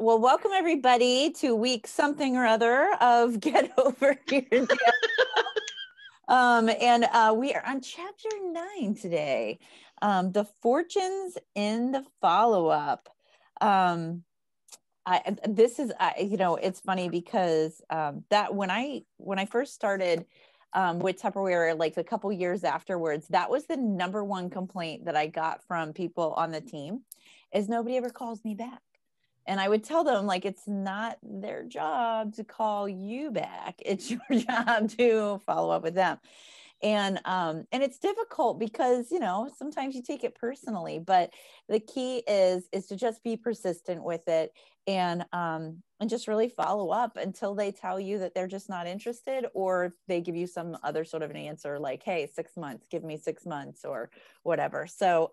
Well, welcome everybody to week something or other of Get Over Your Damn. We are on chapter 9 today. The fortunes in the follow-up. It's funny because that when I first started with Tupperware, like a couple years afterwards, that was the number one complaint that I got from people on the team, is nobody ever calls me back. And I would tell them, like, it's not their job to call you back. It's your job to follow up with them. And it's difficult because, sometimes you take it personally, but the key is to just be persistent with it and just really follow up until they tell you that they're just not interested, or they give you some other sort of an answer like, hey, 6 months, give me 6 months or whatever. So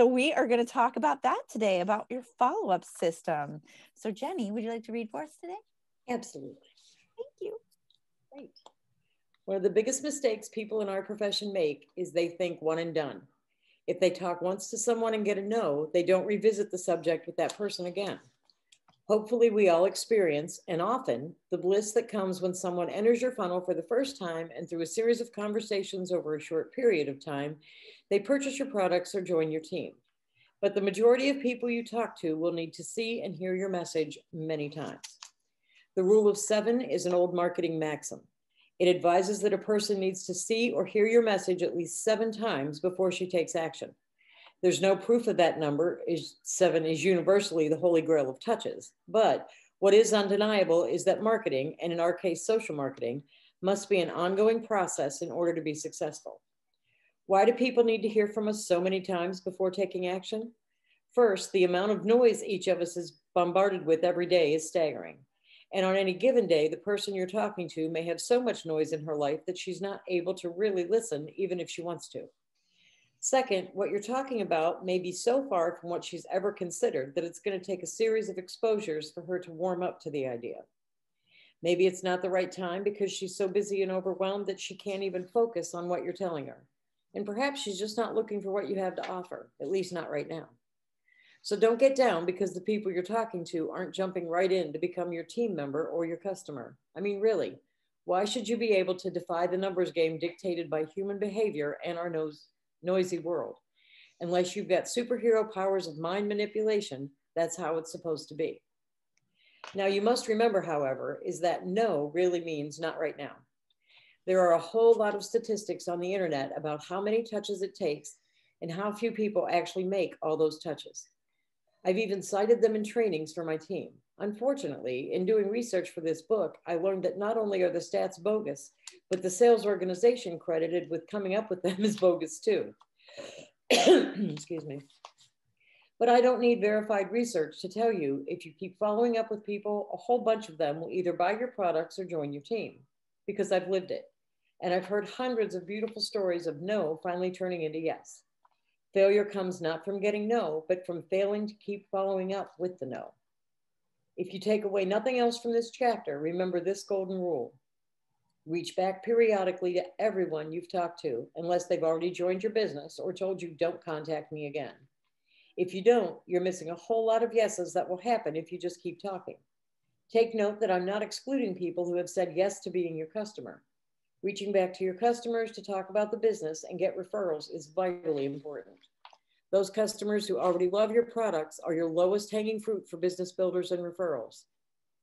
we are going to talk about that today, about your follow-up system. So Jenny, would you like to read for us today? Absolutely. Thank you. Great. One of the biggest mistakes people in our profession make is they think one and done. If they talk once to someone and get a no, they don't revisit the subject with that person again. Hopefully we all experience, and often, the bliss that comes when someone enters your funnel for the first time, and through a series of conversations over a short period of time, they purchase your products or join your team. But the majority of people you talk to will need to see and hear your message many times. The rule of 7 is an old marketing maxim. It advises that a person needs to see or hear your message at least 7 times before she takes action. There's no proof of that number. 7 is universally the holy grail of touches. But what is undeniable is that marketing, and in our case, social marketing, must be an ongoing process in order to be successful. Why do people need to hear from us so many times before taking action? First, the amount of noise each of us is bombarded with every day is staggering. And on any given day, the person you're talking to may have so much noise in her life that she's not able to really listen, even if she wants to. Second, what you're talking about may be so far from what she's ever considered that it's going to take a series of exposures for her to warm up to the idea. Maybe it's not the right time because she's so busy and overwhelmed that she can't even focus on what you're telling her. And perhaps she's just not looking for what you have to offer, at least not right now. So don't get down because the people you're talking to aren't jumping right in to become your team member or your customer. I mean, really, why should you be able to defy the numbers game dictated by human behavior and our noisy world? Unless you've got superhero powers of mind manipulation, that's how it's supposed to be. Now, you must remember, however, is that no really means not right now. There are a whole lot of statistics on the internet about how many touches it takes and how few people actually make all those touches. I've even cited them in trainings for my team. Unfortunately, in doing research for this book, I learned that not only are the stats bogus, but the sales organization credited with coming up with them is bogus too. Excuse me. But I don't need verified research to tell you, if you keep following up with people, a whole bunch of them will either buy your products or join your team, because I've lived it. And I've heard hundreds of beautiful stories of no finally turning into yes. Failure comes not from getting no, but from failing to keep following up with the no. If you take away nothing else from this chapter, remember this golden rule. Reach back periodically to everyone you've talked to, unless they've already joined your business or told you don't contact me again. If you don't, you're missing a whole lot of yeses that will happen if you just keep talking. Take note that I'm not excluding people who have said yes to being your customer. Reaching back to your customers to talk about the business and get referrals is vitally important. Those customers who already love your products are your lowest hanging fruit for business builders and referrals.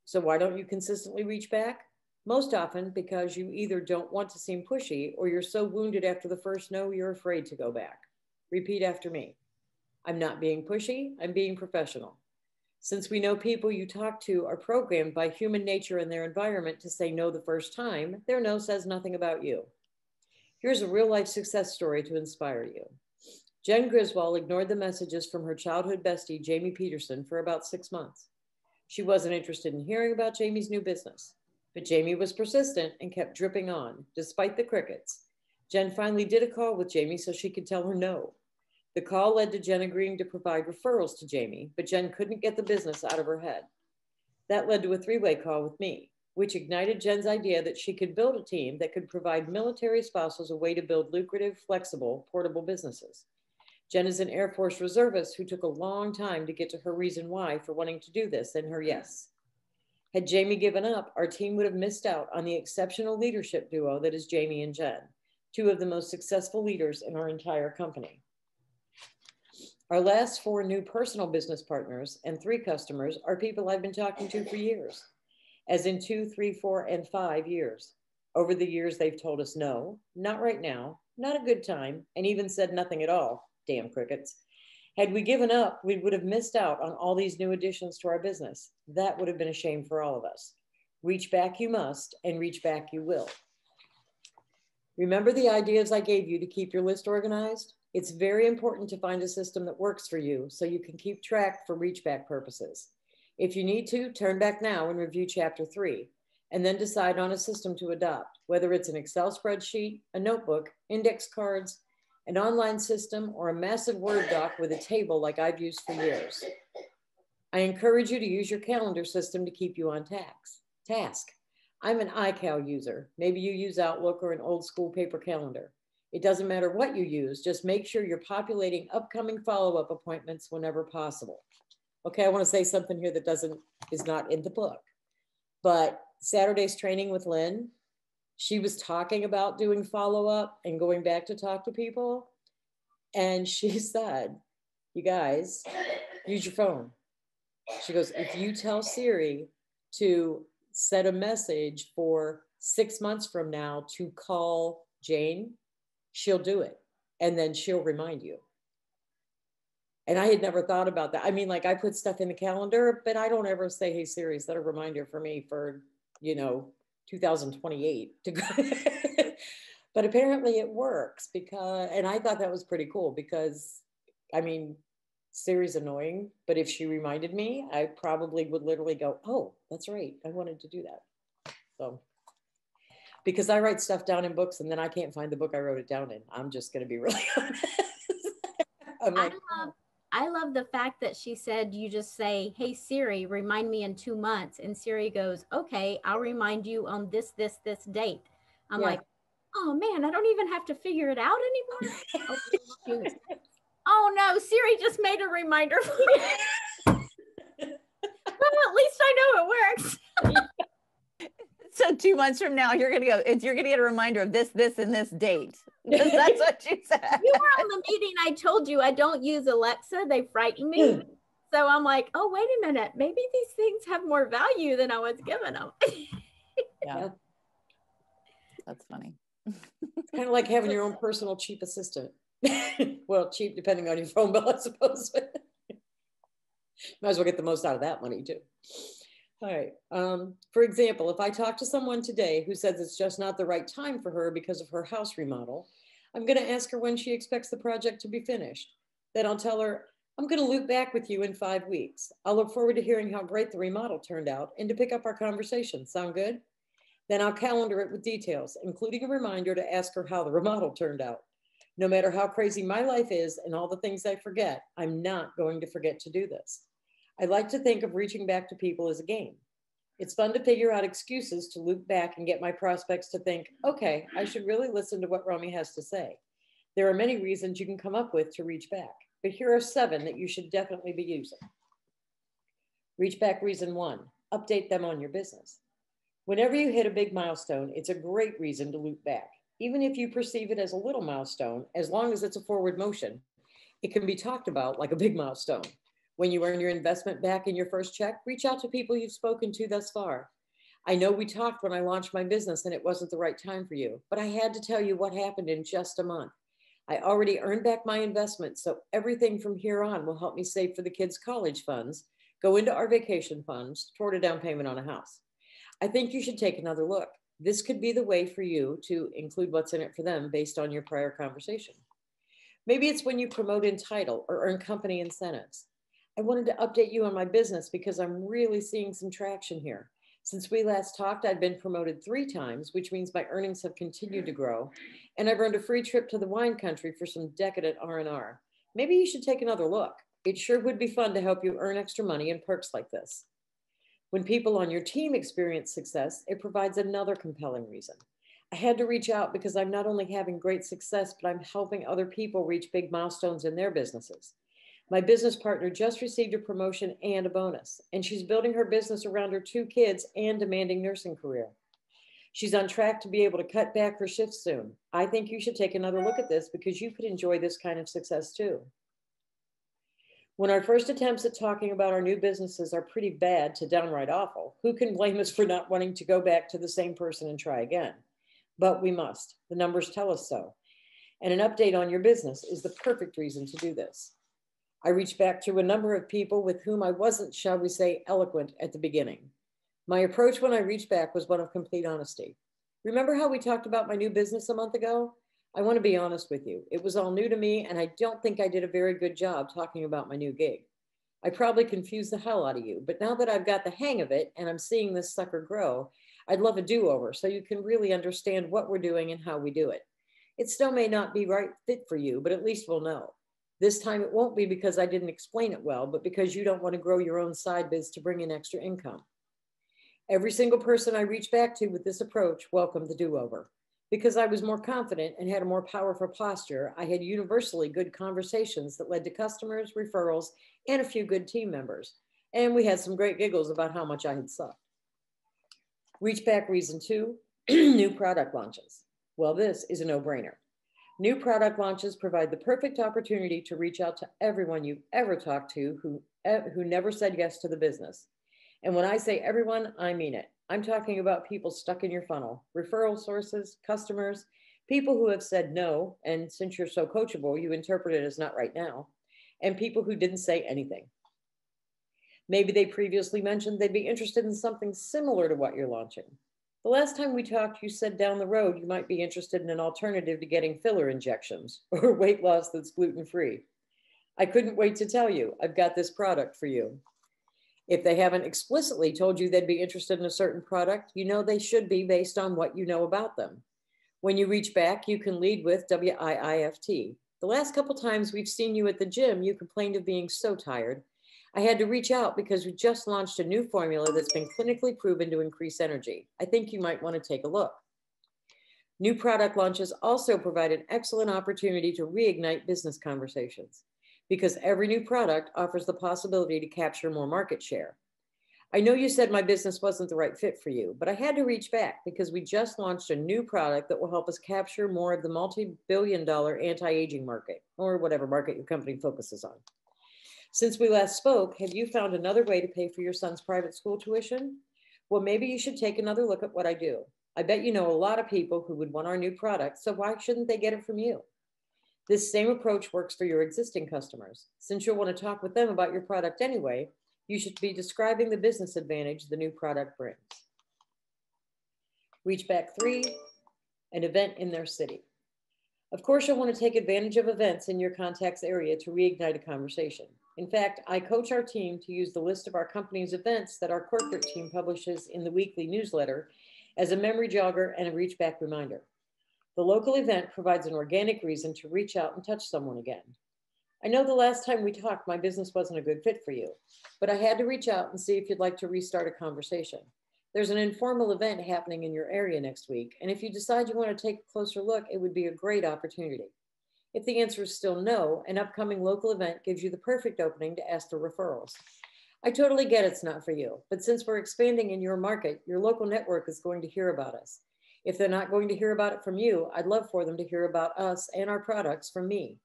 So why don't you consistently reach back? Most often because you either don't want to seem pushy or you're so wounded after the first no, you're afraid to go back. Repeat after me. I'm not being pushy, I'm being professional. Since we know people you talk to are programmed by human nature and their environment to say no the first time, their no says nothing about you. Here's a real life success story to inspire you. Jen Griswold ignored the messages from her childhood bestie, Jamie Peterson, for about 6 months. She wasn't interested in hearing about Jamie's new business, but Jamie was persistent and kept dripping on, despite the crickets. Jen finally did a call with Jamie so she could tell her no. The call led to Jen agreeing to provide referrals to Jamie, but Jen couldn't get the business out of her head. That led to a 3-way call with me, which ignited Jen's idea that she could build a team that could provide military spouses a way to build lucrative, flexible, portable businesses. Jen is an Air Force reservist who took a long time to get to her reason why for wanting to do this and her yes. Had Jamie given up, our team would have missed out on the exceptional leadership duo that is Jamie and Jen, two of the most successful leaders in our entire company. Our last 4 new personal business partners and 3 customers are people I've been talking to for years, as in 2, 3, 4, and 5 years. Over the years, they've told us no, not right now, not a good time, and even said nothing at all. Damn crickets. Had we given up, we would have missed out on all these new additions to our business. That would have been a shame for all of us. Reach back you must, and reach back you will. Remember the ideas I gave you to keep your list organized? It's very important to find a system that works for you so you can keep track for reach back purposes. If you need to, turn back now and review chapter 3, and then decide on a system to adopt, whether it's an Excel spreadsheet, a notebook, index cards, an online system, or a massive Word doc with a table like I've used for years. I encourage you to use your calendar system to keep you on task. I'm an iCal user. Maybe you use Outlook or an old school paper calendar. It doesn't matter what you use, just make sure you're populating upcoming follow-up appointments whenever possible. Okay, I want to say something here that is not in the book, but Saturday's training with Lynn, she was talking about doing follow-up and going back to talk to people. And she said, you guys, use your phone. She goes, if you tell Siri to set a message for 6 months from now to call Jane, she'll do it. And then she'll remind you. And I had never thought about that. I mean, like I put stuff in the calendar, but I don't ever say, hey, Siri, set a reminder for me for, 2028 to go. But apparently it works and I thought that was pretty cool because, I mean, Siri's annoying, but if she reminded me, I probably would literally go, oh, that's right. I wanted to do that. So, because I write stuff down in books and then I can't find the book I wrote it down in. I'm just going to be really honest. I'm like, I love the fact that she said, you just say, hey, Siri, remind me in 2 months. And Siri goes, okay, I'll remind you on this date. I'm like, oh man, I don't even have to figure it out anymore. Oh no, Siri just made a reminder for me. Well, at least I know it works. So 2 months from now, you're gonna get a reminder of this, and this date. That's what you said. You were on the meeting. I told you I don't use Alexa. They frighten me. So I'm like, oh, wait a minute. Maybe these things have more value than I was giving them. Yeah. That's funny. It's kind of like having your own personal cheap assistant. Well, cheap depending on your phone bill, I suppose. Might as well get the most out of that money too. All right. For example, if I talk to someone today who says it's just not the right time for her because of her house remodel, I'm going to ask her when she expects the project to be finished. Then I'll tell her, I'm going to loop back with you in 5 weeks. I'll look forward to hearing how great the remodel turned out and to pick up our conversation. Sound good? Then I'll calendar it with details, including a reminder to ask her how the remodel turned out. No matter how crazy my life is and all the things I forget, I'm not going to forget to do this. I like to think of reaching back to people as a game. It's fun to figure out excuses to loop back and get my prospects to think, okay, I should really listen to what Romy has to say. There are many reasons you can come up with to reach back, but here are 7 that you should definitely be using. Reach back reason 1, update them on your business. Whenever you hit a big milestone, it's a great reason to loop back. Even if you perceive it as a little milestone, as long as it's a forward motion, it can be talked about like a big milestone. When you earn your investment back in your first check, reach out to people you've spoken to thus far. I know we talked when I launched my business and it wasn't the right time for you, but I had to tell you what happened in just a month. I already earned back my investment, so everything from here on will help me save for the kids' college funds, go into our vacation funds, toward a down payment on a house. I think you should take another look. This could be the way for you to include what's in it for them based on your prior conversation. Maybe it's when you promote in title or earn company incentives. I wanted to update you on my business because I'm really seeing some traction here. Since we last talked, I've been promoted 3 times, which means my earnings have continued to grow. And I've earned a free trip to the wine country for some decadent R&R. Maybe you should take another look. It sure would be fun to help you earn extra money and perks like this. When people on your team experience success, it provides another compelling reason. I had to reach out because I'm not only having great success, but I'm helping other people reach big milestones in their businesses. My business partner just received a promotion and a bonus, and she's building her business around her 2 kids and demanding nursing career. She's on track to be able to cut back her shifts soon. I think you should take another look at this because you could enjoy this kind of success too. When our first attempts at talking about our new businesses are pretty bad to downright awful, who can blame us for not wanting to go back to the same person and try again? But we must. The numbers tell us so. And an update on your business is the perfect reason to do this. I reached back to a number of people with whom I wasn't, shall we say, eloquent at the beginning. My approach when I reached back was one of complete honesty. Remember how we talked about my new business a month ago? I want to be honest with you. It was all new to me, and I don't think I did a very good job talking about my new gig. I probably confused the hell out of you, but now that I've got the hang of it and I'm seeing this sucker grow, I'd love a do-over so you can really understand what we're doing and how we do it. It still may not be right fit for you, but at least we'll know. This time it won't be because I didn't explain it well, but because you don't want to grow your own side biz to bring in extra income. Every single person I reached back to with this approach welcomed the do-over. Because I was more confident and had a more powerful posture, I had universally good conversations that led to customers, referrals, and a few good team members. And we had some great giggles about how much I had sucked. Reach back reason 2, new product launches. Well, this is a no-brainer. New product launches provide the perfect opportunity to reach out to everyone you've ever talked to who never said yes to the business. And when I say everyone, I mean it. I'm talking about people stuck in your funnel, referral sources, customers, people who have said no, and since you're so coachable, you interpret it as not right now, and people who didn't say anything. Maybe they previously mentioned they'd be interested in something similar to what you're launching. The last time we talked, you said down the road you might be interested in an alternative to getting filler injections or weight loss that's gluten-free. I couldn't wait to tell you, I've got this product for you. If they haven't explicitly told you they'd be interested in a certain product, you know they should be based on what you know about them. When you reach back, you can lead with WIIFT. The last couple times we've seen you at the gym, you complained of being so tired. I had to reach out because we just launched a new formula that's been clinically proven to increase energy. I think you might want to take a look. New product launches also provide an excellent opportunity to reignite business conversations because every new product offers the possibility to capture more market share. I know you said my business wasn't the right fit for you, but I had to reach back because we just launched a new product that will help us capture more of the multi-billion-dollar anti-aging market, or whatever market your company focuses on. Since we last spoke, have you found another way to pay for your son's private school tuition? Well, maybe you should take another look at what I do. I bet you know a lot of people who would want our new product, so why shouldn't they get it from you? This same approach works for your existing customers. Since you'll want to talk with them about your product anyway, you should be describing the business advantage the new product brings. Reach back 3, an event in their city. Of course, you'll want to take advantage of events in your contact's area to reignite a conversation. In fact, I coach our team to use the list of our company's events that our corporate team publishes in the weekly newsletter as a memory jogger and a reach back reminder. The local event provides an organic reason to reach out and touch someone again. I know the last time we talked, my business wasn't a good fit for you, but I had to reach out and see if you'd like to restart a conversation. There's an informal event happening in your area next week, and if you decide you want to take a closer look, it would be a great opportunity. If the answer is still no, an upcoming local event gives you the perfect opening to ask for referrals. I totally get it's not for you, but since we're expanding in your market, your local network is going to hear about us. If they're not going to hear about it from you, I'd love for them to hear about us and our products from me.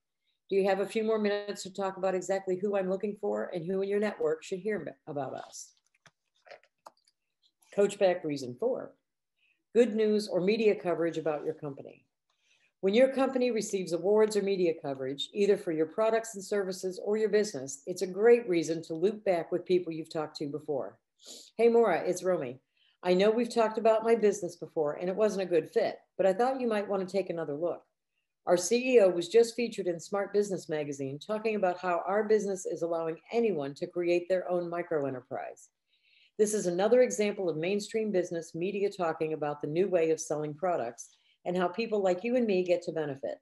Do you have a few more minutes to talk about exactly who I'm looking for and who in your network should hear about us? Coach back reason 4, good news or media coverage about your company. When your company receives awards or media coverage, either for your products and services or your business, it's a great reason to loop back with people you've talked to before. Hey, Maura, it's Romy. I know we've talked about my business before and it wasn't a good fit, but I thought you might want to take another look. Our CEO was just featured in Smart Business Magazine talking about how our business is allowing anyone to create their own microenterprise. This is another example of mainstream business media talking about the new way of selling products and how people like you and me get to benefit.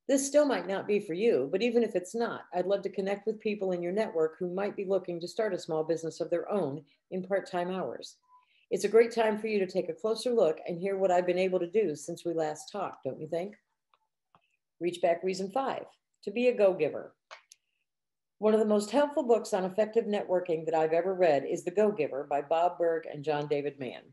This still might not be for you, but even if it's not, I'd love to connect with people in your network who might be looking to start a small business of their own in part-time hours. It's a great time for you to take a closer look and hear what I've been able to do since we last talked, don't you think? Reach back reason 5, to be a go-giver. One of the most helpful books on effective networking that I've ever read is The Go-Giver by Bob Burg and John David Mann.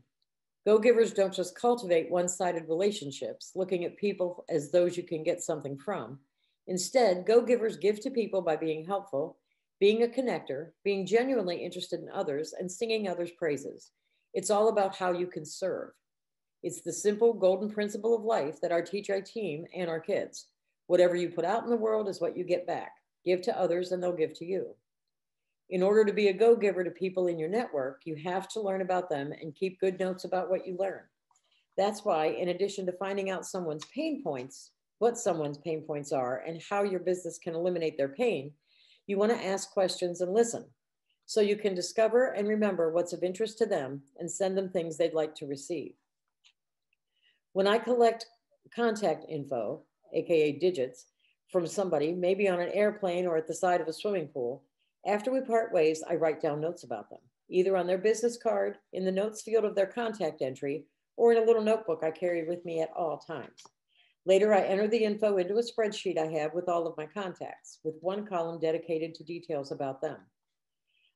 Go-givers don't just cultivate one-sided relationships, looking at people as those you can get something from. Instead, go-givers give to people by being helpful, being a connector, being genuinely interested in others, and singing others' praises. It's all about how you can serve. It's the simple golden principle of life that I teach our team and our kids. Whatever you put out in the world is what you get back. Give to others and they'll give to you. In order to be a go-giver to people in your network, you have to learn about them and keep good notes about what you learn. That's why, in addition to finding out someone's pain points, what someone's pain points are, and how your business can eliminate their pain, you want to ask questions and listen, so you can discover and remember what's of interest to them and send them things they'd like to receive. When I collect contact info, AKA digits, from somebody, maybe on an airplane or at the side of a swimming pool, after we part ways, I write down notes about them, either on their business card, in the notes field of their contact entry, or in a little notebook I carry with me at all times. Later, I enter the info into a spreadsheet I have with all of my contacts, with one column dedicated to details about them.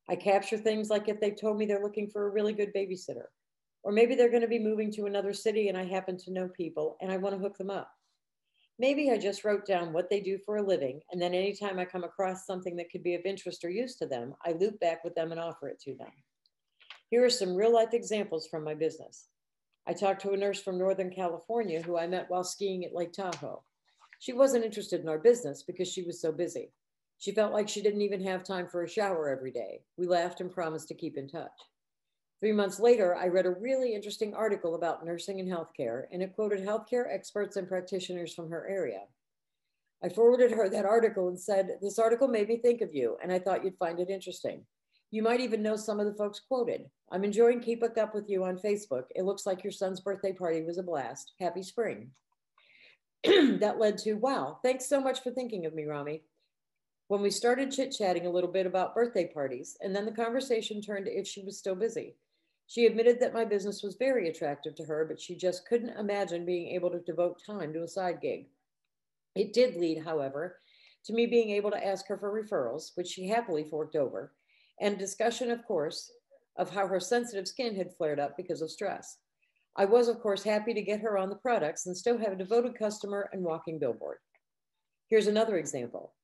I capture things like if they told me they're looking for a really good babysitter, or maybe they're going to be moving to another city and I happen to know people and I want to hook them up. Maybe I just wrote down what they do for a living, and then anytime I come across something that could be of interest or use to them, I loop back with them and offer it to them. Here are some real life examples from my business. I talked to a nurse from Northern California who I met while skiing at Lake Tahoe. She wasn't interested in our business because she was so busy. She felt like she didn't even have time for a shower every day. We laughed and promised to keep in touch. 3 months later, I read a really interesting article about nursing and healthcare, and it quoted healthcare experts and practitioners from her area. I forwarded her that article and said, "This article made me think of you, and I thought you'd find it interesting. You might even know some of the folks quoted. I'm enjoying keeping up with you on Facebook. It looks like your son's birthday party was a blast. Happy spring." That led to, "Wow, thanks so much for thinking of me, Rami." When we started chit-chatting a little bit about birthday parties, and then the conversation turned to if she was still busy. She admitted that my business was very attractive to her, but she just couldn't imagine being able to devote time to a side gig. It did lead, however, to me being able to ask her for referrals, which she happily forked over, and discussion, of course, of how her sensitive skin had flared up because of stress. I was, of course, happy to get her on the products and still have a devoted customer and walking billboard. Here's another example.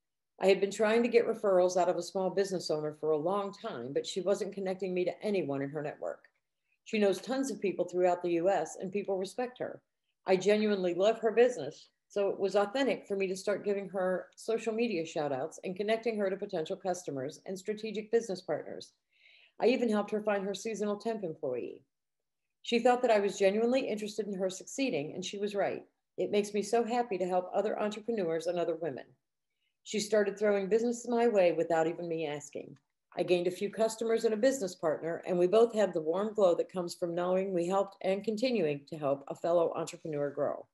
I had been trying to get referrals out of a small business owner for a long time, but she wasn't connecting me to anyone in her network. She knows tons of people throughout the US and people respect her. I genuinely love her business, so it was authentic for me to start giving her social media shout outs and connecting her to potential customers and strategic business partners. I even helped her find her seasonal temp employee. She thought that I was genuinely interested in her succeeding, and she was right. It makes me so happy to help other entrepreneurs and other women. She started throwing business my way without even me asking. I gained a few customers and a business partner, and we both had the warm glow that comes from knowing we helped and continuing to help a fellow entrepreneur grow.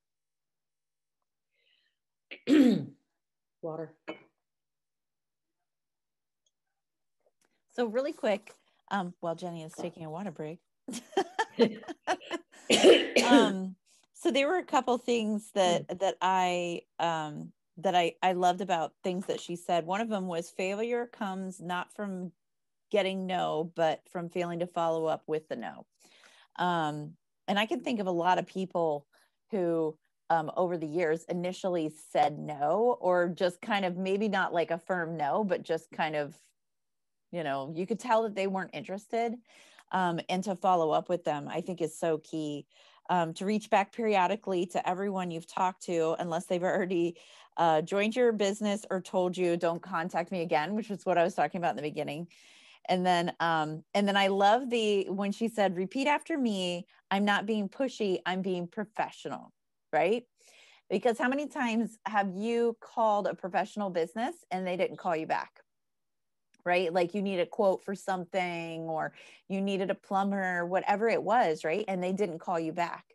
Water. So really quick, while Jenny is taking a water break. So there were a couple things that I loved about things that she said. One of them was failure comes not from getting no, but from failing to follow up with the no. And I can think of a lot of people who over the years initially said no, or just kind of maybe not like a firm no, but just kind of, you know, you could tell that they weren't interested. And to follow up with them, I think is so key. To reach back periodically to everyone you've talked to, unless they've already joined your business or told you don't contact me again, which is what I was talking about in the beginning. And then I love when she said, repeat after me, I'm not being pushy, I'm being professional, right? Because how many times have you called a professional business and they didn't call you back? Right? Like you need a quote for something, or you needed a plumber, whatever it was, right? And they didn't call you back.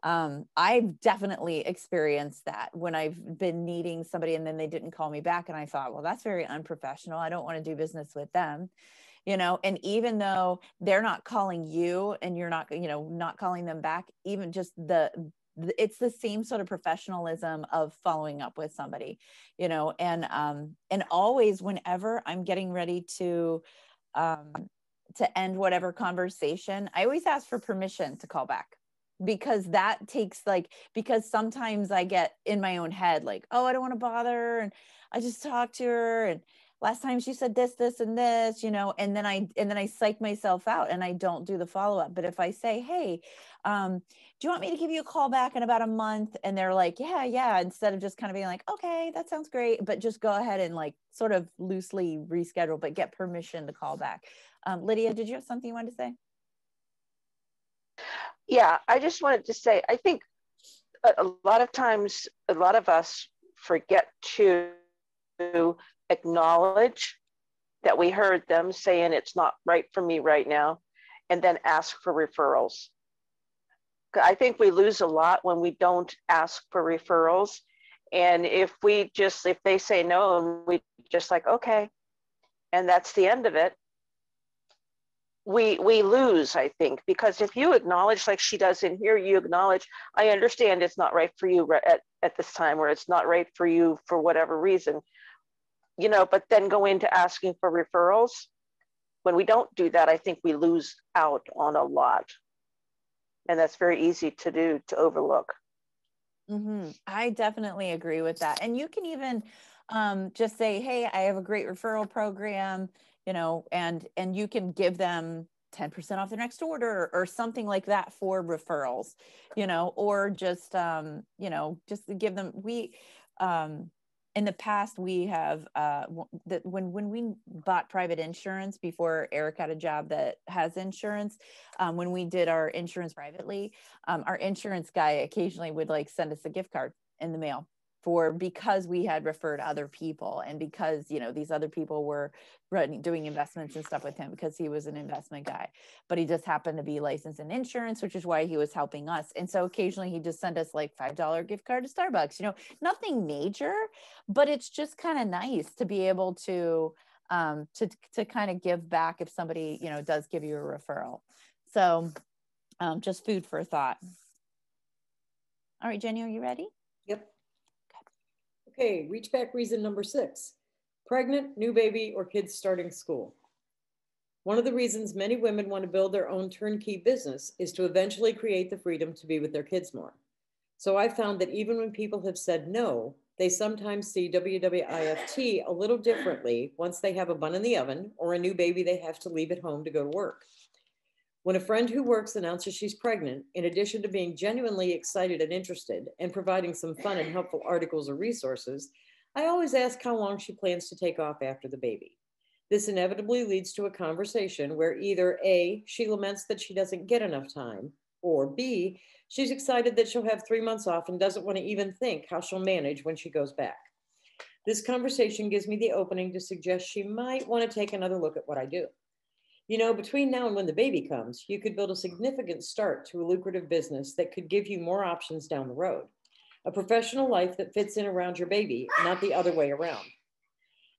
I've definitely experienced that when I've been needing somebody and then they didn't call me back. And I thought, well, that's very unprofessional. I don't want to do business with them. you know, and even though they're not calling you and you're not, you know, not calling them back, even just it's the same sort of professionalism of following up with somebody, you know, and always whenever I'm getting ready to end whatever conversation, I always ask for permission to call back, because that takes like, because sometimes I get in my own head, like, oh, I don't want to bother. And I just talked to her. And last time she said this, this, and this, you know, and then I psych myself out and I don't do the follow-up. But if I say, hey, do you want me to give you a call back in about a month? And they're like, yeah. Instead of just kind of being like, okay, that sounds great. But just go ahead and like sort of loosely reschedule, but get permission to call back. Lydia, did you have something you wanted to say? Yeah, I just wanted to say, I think a lot of times, a lot of us forget to acknowledge that we heard them saying it's not right for me right now, and then ask for referrals. I think we lose a lot when we don't ask for referrals. And if they say no, and we just like, okay, and that's the end of it, we lose, I think, because if you acknowledge, like she does in here, you acknowledge, I understand it's not right for you at this time, or it's not right for you for whatever reason, you know, but then go into asking for referrals. When we don't do that, I think we lose out on a lot. And that's very easy to do, to overlook. Mm-hmm. I definitely agree with that. And you can even just say, hey, I have a great referral program, you know, and you can give them 10% off their next order or something like that for referrals, you know, or just, you know, just to give them, in the past, we have when we bought private insurance before Eric had a job that has insurance, when we did our insurance privately, our insurance guy occasionally would like send us a gift card in the mail because we had referred other people, and because, you know, these other people were doing investments and stuff with him, because he was an investment guy, but he just happened to be licensed in insurance, which is why he was helping us. And so occasionally he just sent us like $5 gift card to Starbucks, you know, nothing major, but it's just kind of nice to be able to kind of give back if somebody, you know, does give you a referral. So just food for thought. All right, Jenny, are you ready? Yep. Okay, reach back reason number 6. Pregnant, new baby, or kids starting school. One of the reasons many women want to build their own turnkey business is to eventually create the freedom to be with their kids more. So I found that even when people have said no, they sometimes see WWIFT a little differently once they have a bun in the oven or a new baby they have to leave at home to go to work. When a friend who works announces she's pregnant, in addition to being genuinely excited and interested and providing some fun and helpful articles or resources, I always ask how long she plans to take off after the baby. This inevitably leads to a conversation where either A, she laments that she doesn't get enough time, or B, she's excited that she'll have 3 months off and doesn't want to even think how she'll manage when she goes back. This conversation gives me the opening to suggest she might want to take another look at what I do. You know, between now and when the baby comes, you could build a significant start to a lucrative business that could give you more options down the road. A professional life that fits in around your baby, not the other way around.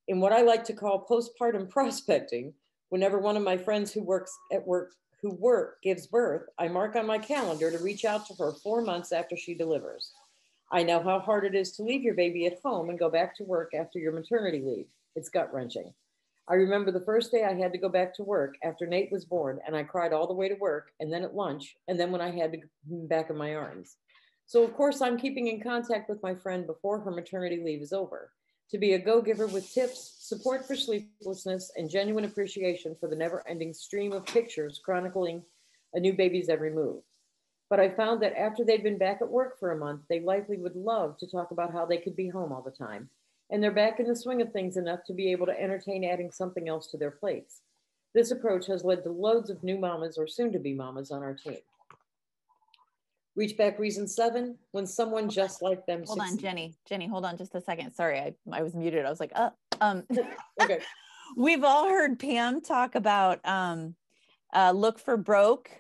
In what I like to call postpartum prospecting, whenever one of my friends who gives birth, I mark on my calendar to reach out to her 4 months after she delivers. I know how hard it is to leave your baby at home and go back to work after your maternity leave. It's gut-wrenching. I remember the first day I had to go back to work after Nate was born, and I cried all the way to work, and then at lunch, and then when I had to go back in my arms. So of course I'm keeping in contact with my friend before her maternity leave is over, to be a go-giver with tips, support for sleeplessness, and genuine appreciation for the never-ending stream of pictures chronicling a new baby's every move. But I found that after they'd been back at work for a month, they likely would love to talk about how they could be home all the time. And they're back in the swing of things enough to be able to entertain adding something else to their plates. This approach has led to loads of new mamas or soon-to-be mamas on our team. Reach back reason 7, when someone just like them Hold succeeds. on, Jenny, hold on just a second. Sorry, I was muted. I was like, Okay. We've all heard Pam talk about look for broke,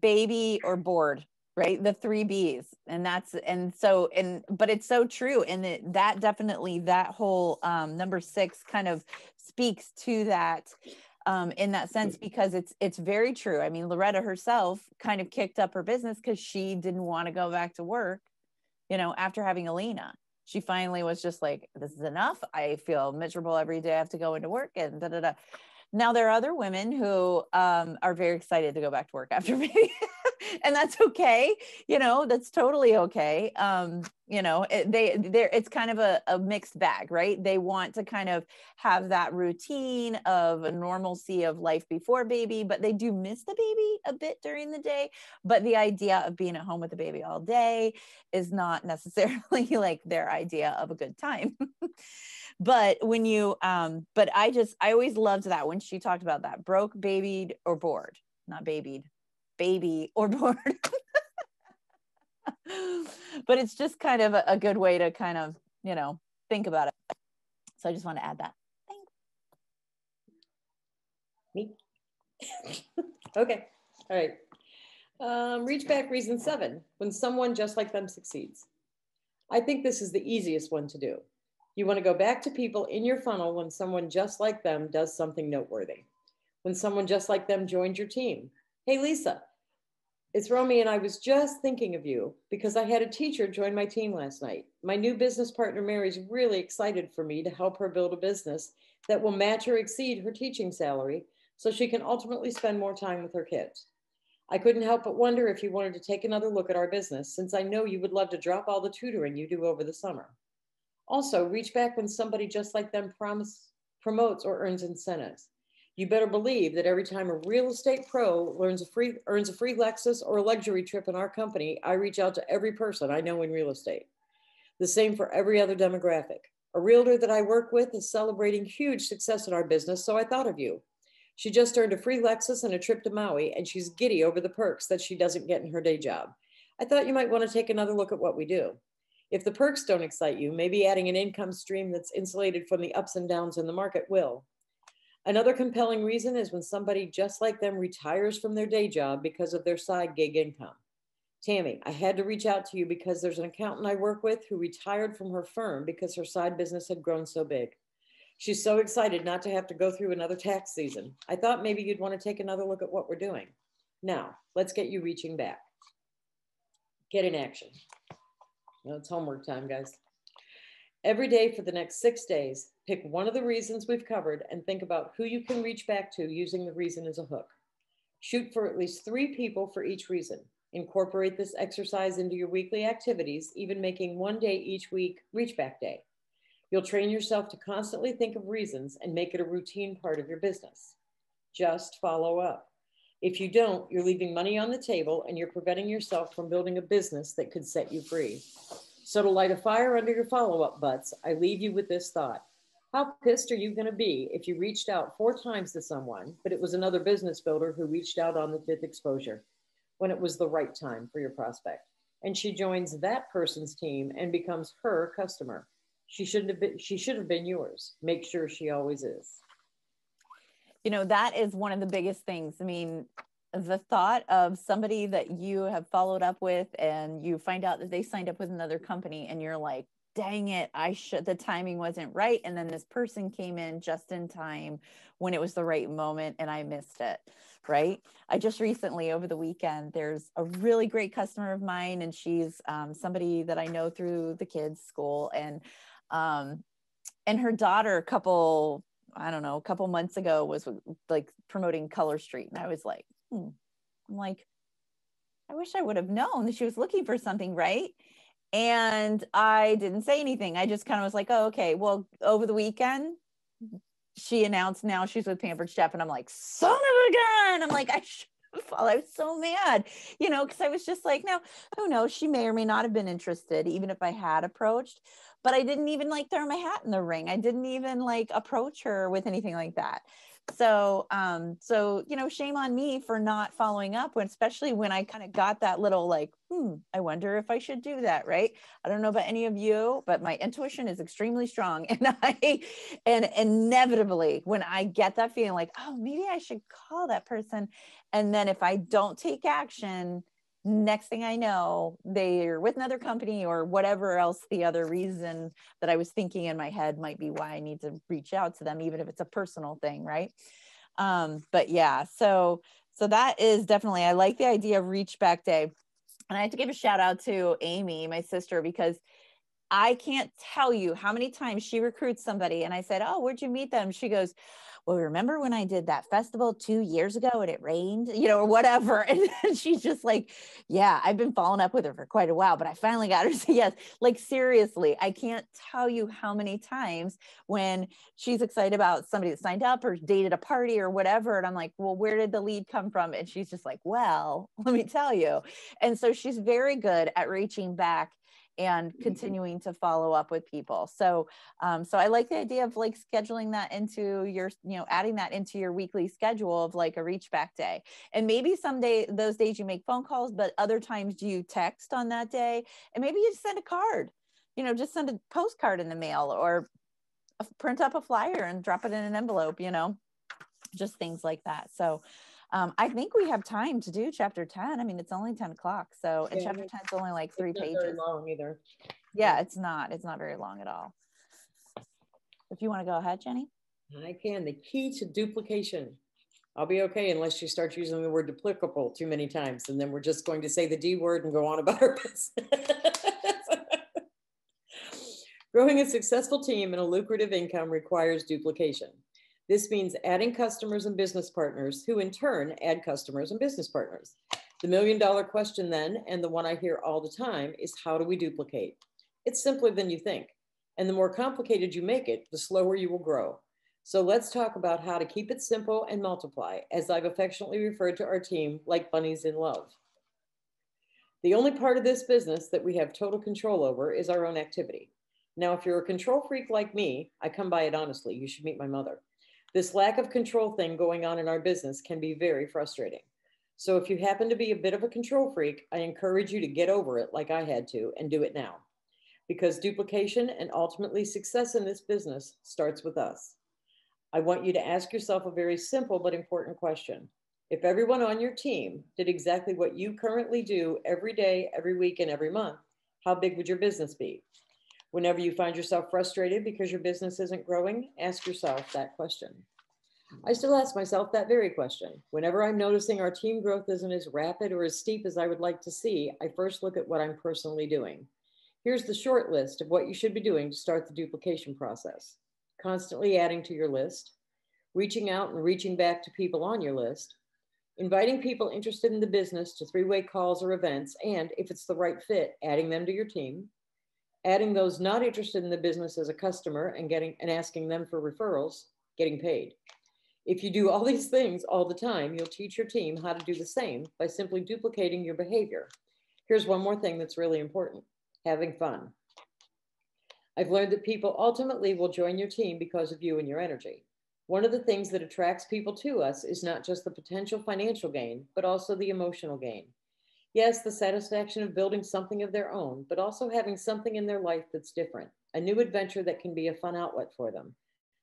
baby, or bored, right? The 3 B's. But it's so true. And that definitely, that whole number 6 kind of speaks to that. in that sense, because it's very true. I mean, Loretta herself kind of kicked up her business because she didn't want to go back to work, you know, after having Alina. She finally was just like, this is enough. I feel miserable every day I have to go into work and da da da. Now there are other women who are very excited to go back to work after baby. And that's okay. You know, that's totally okay. You know, it's kind of a mixed bag, right? They want to kind of have that routine of a normalcy of life before baby, but they do miss the baby a bit during the day. But the idea of being at home with the baby all day is not necessarily like their idea of a good time. But when you, but I always loved that when she talked about that, broke, babied, or bored, not babied, baby or bored. But it's just kind of a good way to kind of, you know, think about it. So I just want to add that. Thanks. Me? Okay. All right. Reach back reason 7, when someone just like them succeeds. I think this is the easiest one to do. You want to go back to people in your funnel when someone just like them does something noteworthy. When someone just like them joined your team. Hey, Lisa, it's Romy, and I was just thinking of you because I had a teacher join my team last night. My new business partner, Mary's really excited for me to help her build a business that will match or exceed her teaching salary so she can ultimately spend more time with her kids. I couldn't help but wonder if you wanted to take another look at our business, since I know you would love to drop all the tutoring you do over the summer. Also, reach back when somebody just like them promotes or earns incentives. You better believe that every time a real estate pro earns a free Lexus or a luxury trip in our company, I reach out to every person I know in real estate. The same for every other demographic. A realtor that I work with is celebrating huge success in our business, so I thought of you. She just earned a free Lexus and a trip to Maui, and she's giddy over the perks that she doesn't get in her day job. I thought you might want to take another look at what we do. If the perks don't excite you, maybe adding an income stream that's insulated from the ups and downs in the market will. Another compelling reason is when somebody just like them retires from their day job because of their side gig income. Tammy, I had to reach out to you because there's an accountant I work with who retired from her firm because her side business had grown so big. She's so excited not to have to go through another tax season. I thought maybe you'd want to take another look at what we're doing. Now, let's get you reaching back. Get in action. Well, it's homework time, guys. Every day for the next 6 days, pick one of the reasons we've covered and think about who you can reach back to using the reason as a hook. Shoot for at least 3 people for each reason. Incorporate this exercise into your weekly activities, even making one day each week reach back day. You'll train yourself to constantly think of reasons and make it a routine part of your business. Just follow up. If you don't, you're leaving money on the table and you're preventing yourself from building a business that could set you free. So to light a fire under your follow-up butts, I leave you with this thought. How pissed are you going to be if you reached out 4 times to someone, but it was another business builder who reached out on the 5th exposure when it was the right time for your prospect, and she joins that person's team and becomes her customer? She should have been yours. Make sure she always is. You know, that is one of the biggest things. I mean, the thought of somebody that you have followed up with and you find out that they signed up with another company and you're like, dang it, the timing wasn't right. And then this person came in just in time when it was the right moment and I missed it, right? I just recently, over the weekend, there's a really great customer of mine, and she's somebody that I know through the kids' school, and her daughter a couple months ago was like promoting Color Street. And I was like, I'm like, I wish I would have known that she was looking for something, right? And I didn't say anything. I just kind of was like, oh, okay. Well, over the weekend, she announced now she's with Pampered Chef. And I'm like, son of a gun. I'm like, I was so mad, because I was just like, no, who knows? She may or may not have been interested, even if I had approached. But I didn't even like throw my hat in the ring. I didn't even like approach her with anything like that. So, shame on me for not following up, especially when I kind of got that little like, I wonder if I should do that. Right. I don't know about any of you, but my intuition is extremely strong. And inevitably when I get that feeling like, oh, maybe I should call that person. And then if I don't take action, next thing I know, they're with another company or whatever else the other reason that I was thinking in my head might be why I need to reach out to them, even if it's a personal thing, right? But yeah, so that is definitely, I like the idea of reach back day. And I have to give a shout out to Amy, my sister, because I can't tell you how many times she recruits somebody and I said, oh, where'd you meet them? She goes, well, remember when I did that festival 2 years ago and it rained, or whatever. And she's just like, yeah, I've been following up with her for quite a while, but I finally got her to say yes. Like, seriously, I can't tell you how many times when she's excited about somebody that signed up or dated a party or whatever. And I'm like, well, where did the lead come from? And she's just like, well, let me tell you. And so she's very good at reaching back and continuing to follow up with people. So I like the idea of like scheduling that into your, adding that into your weekly schedule of like a reach back day. And maybe someday, those days you make phone calls, but other times you text on that day, and maybe you just send a card, just send a postcard in the mail or print up a flyer and drop it in an envelope, just things like that. So I think we have time to do chapter 10. I mean, it's only 10 o'clock. So, and chapter 10 is only like 3 pages. Very long either. Yeah, it's not very long at all. If you want to go ahead, Jenny. I can. The key to duplication. I'll be okay unless you start using the word duplicable too many times. And then we're just going to say the D word and go on about our business. Growing a successful team and a lucrative income requires duplication. This means adding customers and business partners who in turn add customers and business partners. The million-dollar question then, and the one I hear all the time, is how do we duplicate? It's simpler than you think. And the more complicated you make it, the slower you will grow. So let's talk about how to keep it simple and multiply, as I've affectionately referred to our team like bunnies in love. The only part of this business that we have total control over is our own activity. Now, if you're a control freak like me, I come by it honestly. You should meet my mother. This lack of control thing going on in our business can be very frustrating. So if you happen to be a bit of a control freak, I encourage you to get over it like I had to and do it now. Because duplication and ultimately success in this business starts with us. I want you to ask yourself a very simple but important question. If everyone on your team did exactly what you currently do every day, every week, and every month, how big would your business be? Whenever you find yourself frustrated because your business isn't growing, ask yourself that question. I still ask myself that very question. Whenever I'm noticing our team growth isn't as rapid or as steep as I would like to see, I first look at what I'm personally doing. Here's the short list of what you should be doing to start the duplication process. Constantly adding to your list, reaching out and reaching back to people on your list, inviting people interested in the business to three-way calls or events, and if it's the right fit, adding them to your team, adding those not interested in the business as a customer and asking them for referrals, getting paid. If you do all these things all the time, you'll teach your team how to do the same by simply duplicating your behavior. Here's one more thing that's really important: having fun. I've learned that people ultimately will join your team because of you and your energy. One of the things that attracts people to us is not just the potential financial gain, but also the emotional gain. Yes, the satisfaction of building something of their own, but also having something in their life that's different, a new adventure that can be a fun outlet for them.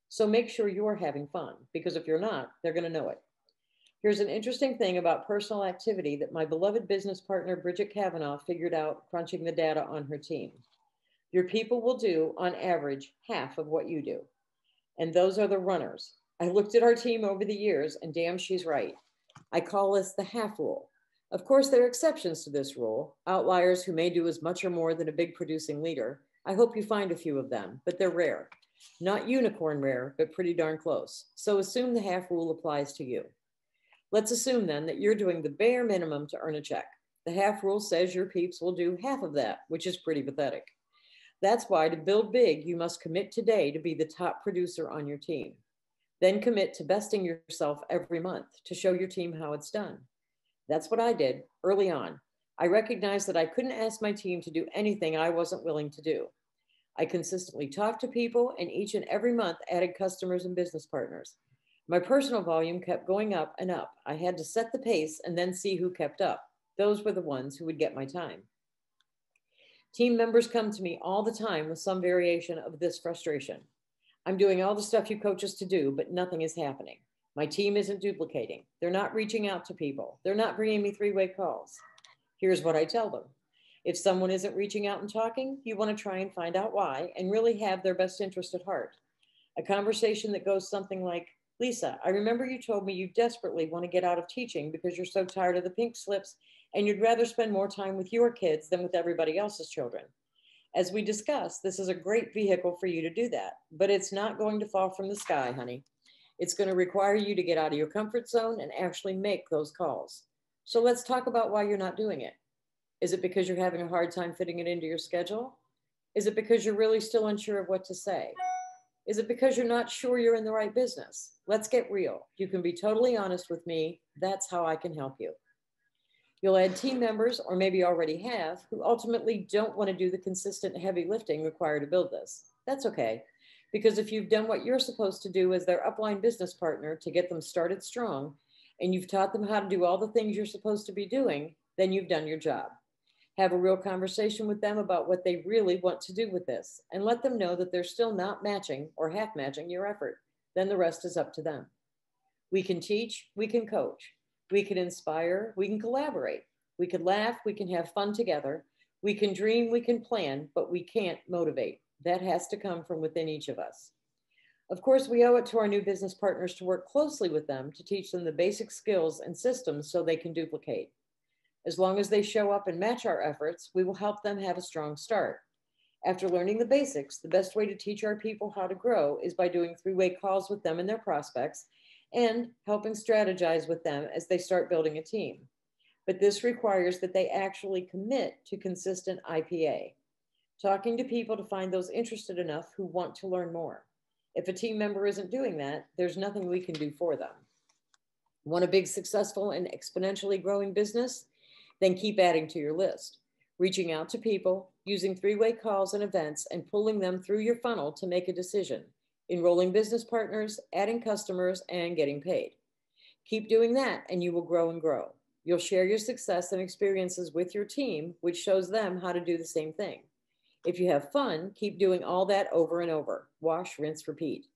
So make sure you're having fun, because if you're not, they're going to know it. Here's an interesting thing about personal activity that my beloved business partner, Bridget Kavanaugh, figured out crunching the data on her team. Your people will do, on average, half of what you do. And those are the runners. I looked at our team over the years, and damn, she's right. I call this the half rule. Of course, there are exceptions to this rule, outliers who may do as much or more than a big producing leader. I hope you find a few of them, but they're rare. Not unicorn rare, but pretty darn close. So assume the half rule applies to you. Let's assume then that you're doing the bare minimum to earn a check. The half rule says your peeps will do half of that, which is pretty pathetic. That's why to build big, you must commit today to be the top producer on your team. Then commit to besting yourself every month to show your team how it's done. That's what I did early on. I recognized that I couldn't ask my team to do anything I wasn't willing to do. I consistently talked to people and each and every month added customers and business partners. My personal volume kept going up and up. I had to set the pace and then see who kept up. Those were the ones who would get my time. Team members come to me all the time with some variation of this frustration. I'm doing all the stuff you coach us to do, but nothing is happening. My team isn't duplicating. They're not reaching out to people. They're not bringing me three-way calls. Here's what I tell them. If someone isn't reaching out and talking, you want to try and find out why and really have their best interest at heart. A conversation that goes something like, Lisa, I remember you told me you desperately want to get out of teaching because you're so tired of the pink slips and you'd rather spend more time with your kids than with everybody else's children. As we discussed, this is a great vehicle for you to do that, but it's not going to fall from the sky, honey. It's going to require you to get out of your comfort zone and actually make those calls. So let's talk about why you're not doing it. Is it because you're having a hard time fitting it into your schedule? Is it because you're really still unsure of what to say? Is it because you're not sure you're in the right business? Let's get real. You can be totally honest with me. That's how I can help you. You'll add team members, or maybe already have, who ultimately don't want to do the consistent heavy lifting required to build this. That's okay, because if you've done what you're supposed to do as their upline business partner to get them started strong, and you've taught them how to do all the things you're supposed to be doing, then you've done your job. Have a real conversation with them about what they really want to do with this, and let them know that they're still not matching or half matching your effort. Then the rest is up to them. We can teach, we can coach, we can inspire, we can collaborate, we can laugh, we can have fun together, we can dream, we can plan, but we can't motivate. That has to come from within each of us. Of course, we owe it to our new business partners to work closely with them to teach them the basic skills and systems so they can duplicate. As long as they show up and match our efforts, we will help them have a strong start. After learning the basics, the best way to teach our people how to grow is by doing three-way calls with them and their prospects and helping strategize with them as they start building a team. But this requires that they actually commit to consistent IPA, talking to people to find those interested enough who want to learn more. If a team member isn't doing that, there's nothing we can do for them. Want a big, successful, and exponentially growing business? Then keep adding to your list, reaching out to people, using three-way calls and events, and pulling them through your funnel to make a decision, enrolling business partners, adding customers, and getting paid. Keep doing that and you will grow and grow. You'll share your success and experiences with your team, which shows them how to do the same thing. If you have fun, keep doing all that over and over. Wash, rinse, repeat.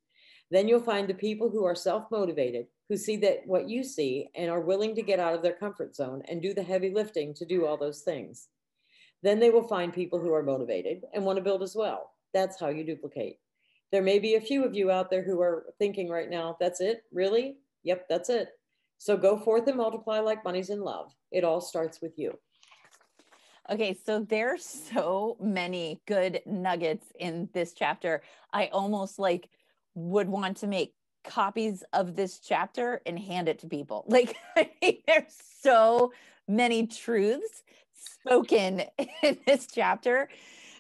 Then you'll find the people who are self-motivated, who see that what you see and are willing to get out of their comfort zone and do the heavy lifting to do all those things. Then they will find people who are motivated and want to build as well. That's how you duplicate. There may be a few of you out there who are thinking right now, that's it? Really? Yep, that's it. So go forth and multiply like bunnies in love. It all starts with you. Okay, so there's so many good nuggets in this chapter. I almost would want to make copies of this chapter and hand it to people. I mean, there's so many truths spoken in this chapter,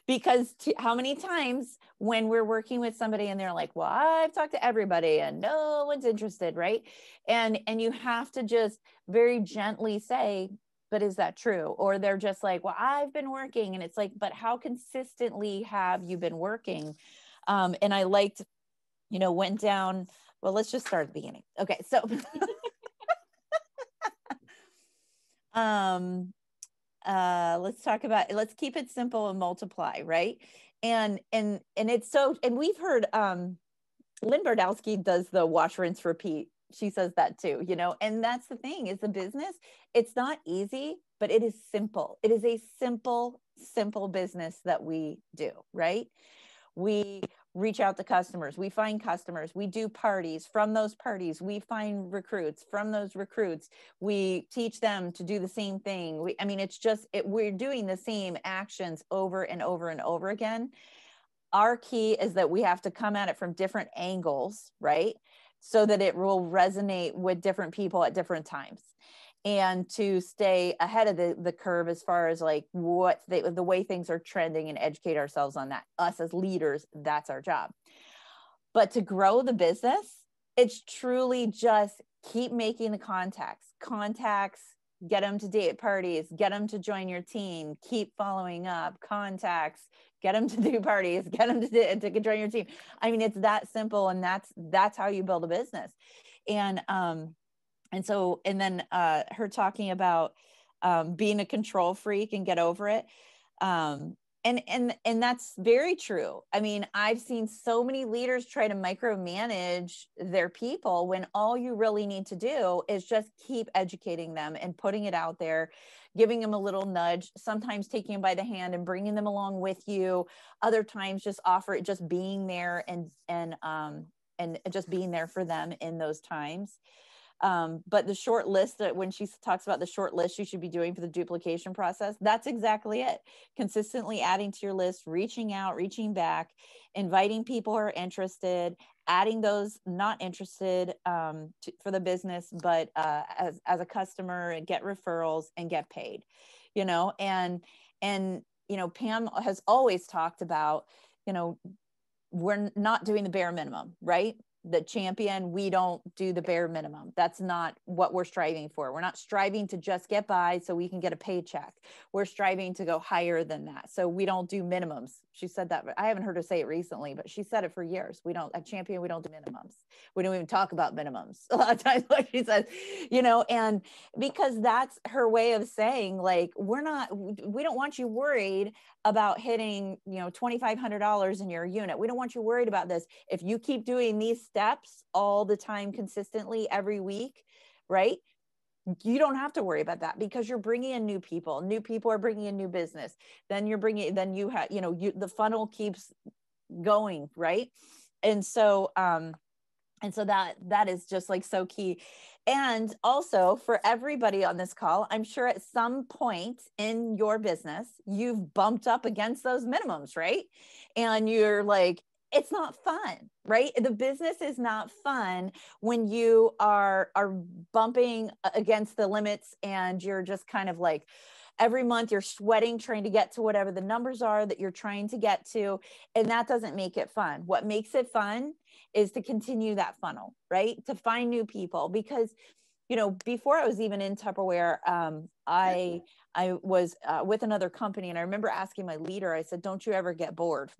because how many times when we're working with somebody and they're like, well, I've talked to everybody and no one's interested, right? And you have to just very gently say, but is that true? Or they're just like, well, I've been working. And it's like, but how consistently have you been working? And I liked, went down, well, let's just start at the beginning. Okay. So, let's keep it simple and multiply. Right. And it's so, and we've heard, Lynn Bardowski does the wash, rinse, repeat. She says that too, and that's the thing is the business. It's not easy, but it is simple. It is a simple business that we do, right? We reach out to customers. We find customers. We do parties. From those parties, we find recruits. From those recruits, we teach them to do the same thing. We're doing the same actions over and over and over again. Our key is that we have to come at it from different angles, right? So that it will resonate with different people at different times, and to stay ahead of the curve as far as the way things are trending, and educate ourselves on that. Us as leaders, that's our job. But to grow the business, it's truly just keep making the contacts, get them to date parties, get them to join your team, keep following up, contacts, get them to do parties, get them to join your team. I mean, it's that simple, and that's how you build a business. And then her talking about being a control freak and get over it. And that's very true. I mean, I've seen so many leaders try to micromanage their people when all you really need to do is just keep educating them and putting it out there, giving them a little nudge, sometimes taking them by the hand and bringing them along with you. Other times just being there and and just being there for them in those times. But the short list, that when she talks about the short list you should be doing for the duplication process, that's exactly it. Consistently adding to your list, reaching out, reaching back, inviting people who are interested, adding those not interested for the business, but as a customer, and get referrals and get paid, you know, and, you know, Pam has always talked about, you know, we're not doing the bare minimum, right? The champion, we don't do the bare minimum. That's not what we're striving for. We're not striving to just get by so we can get a paycheck. We're striving to go higher than that. So we don't do minimums. She said that, but I haven't heard her say it recently, but she said it for years. We don't, at Champion, we don't do minimums. We don't even talk about minimums a lot of times, like she says, you know, and because that's her way of saying, like, we don't want you worried about hitting, you know, $2,500 in your unit. We don't want you worried about this. If you keep doing these steps all the time, consistently every week, right? You don't have to worry about that, because you're bringing in new people are bringing in new business. Then you have, you know, the funnel keeps going, right? And so that is just like so key. And also for everybody on this call, I'm sure at some point in your business, you've bumped up against those minimums, right? And you're like, it's not fun, right? The business is not fun when you are bumping against the limits, and you're just kind of like, every month you're sweating trying to get to whatever the numbers are that you're trying to get to. And that doesn't make it fun. What makes it fun is to continue that funnel, right? To find new people. Because, you know, before I was even in Tupperware, I was with another company, and I remember asking my leader, I said, don't you ever get bored?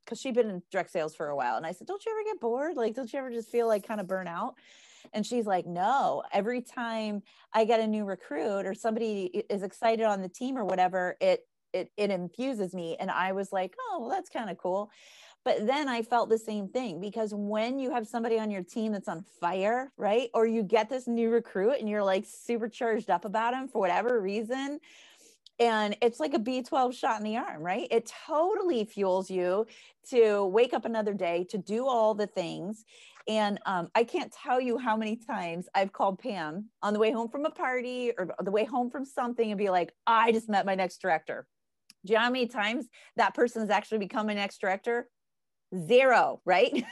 Because she'd been in direct sales for a while. And I said, don't you ever get bored? Like, don't you ever just feel like kind of burnt out? And she's like, no, every time I get a new recruit or somebody is excited on the team or whatever, it infuses me. And I was like, oh, well, that's kind of cool. But then I felt the same thing, because when you have somebody on your team that's on fire, right? Or you get this new recruit and you're like super charged up about him for whatever reason, and it's like a B12 shot in the arm, right? It totally fuels you to wake up another day, to do all the things. And I can't tell you how many times I've called Pam on the way home from a party or the way home from something and be like, I just met my next director. Do you know how many times that person has actually become my next director? 0, right?